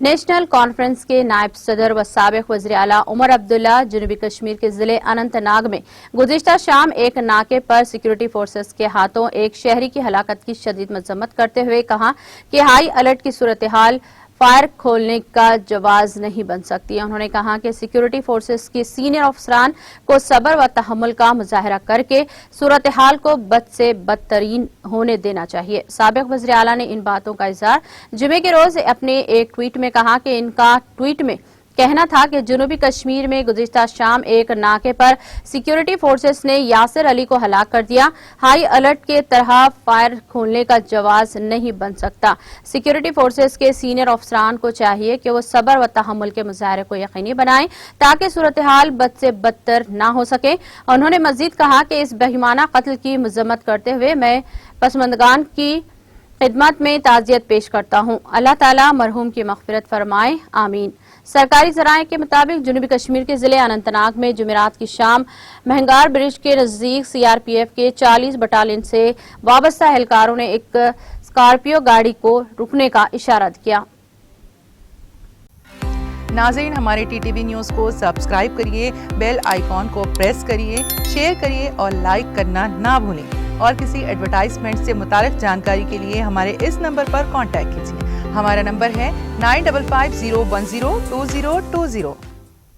National conference کے نائب صدر و سابق وزیر اعلیٰ عمر عبداللہ جنوبی کشمیر کے ضلع اننت ناگ میں گزشتہ شام ایک ناکے پر سیکورٹی فورسز کے ہاتھوں ایک شہری کی ہلاکت کی شدید مذمت کرتے ہوئے کہا کہ ہائی الرٹ کی صورتحال فائر کھولنے کا جواز نہیں بن سکتی۔ انہوں نے کہا کہ سیکورٹی فورسز کے سینئر افسران کو صبر و تحمل کا مظاہرہ کر کے صورتحال کو بد سے بدترین ہونے دینا چاہیے۔ سابق وزیر اعلیٰ نے ان باتوں کا اظہار جمعے کے روز اپنے ایک ٹویٹ میں کہا کہ ان کا ٹویٹ میں کہنا تھا کہ جنوبی کشمیر میں گزشتہ شام ایک ناکے پر سیکورٹی فورسز نے یاسر علی کو ہلاک کر دیا۔ ہائی الرٹ کے طرح فائر کھولنے کا جواز نہیں بن سکتا۔ سیکورٹی فورسز کے سینئر افسران کو چاہیے کہ وہ صبر و تحمل کے مظاہرے کو یقینی بنائیں تاکہ صورتحال بد سے بدتر نہ ہو سکے۔ انہوں نے مزید کہا کہ اس بہیمانہ قتل کی مذمت کرتے ہوئے میں پسماندگان کی خدمت میں تعزیت پیش کرتا ہوں۔ اللہ تعالیٰ مرحوم کی مغفرت فرمائے، آمین۔ سرکاری ذرائع کے مطابق جنوبی کشمیر کے ضلع اننت ناگ میں جمعرات کی شام مہنگار برج کے نزدیک سی آر پی ایف کے 40 بٹالین سے وابستہ اہلکاروں نے ایک اسکارپیو گاڑی کو رکنے کا اشارہ کیا۔ ناظرین، ہمارے ٹی ٹی وی نیوز کو سبسکرائب کریے، بیل آئیکن کو پریس کریے، شیئر کریے اور لائک کرنا نہ بھولیں۔ اور کسی ایڈورٹائزمنٹ سے متعلق جانکاری کے لیے ہمارے اس نمبر پر کانٹیکٹ کیجیے۔ ہمارا نمبر ہے 9550102020۔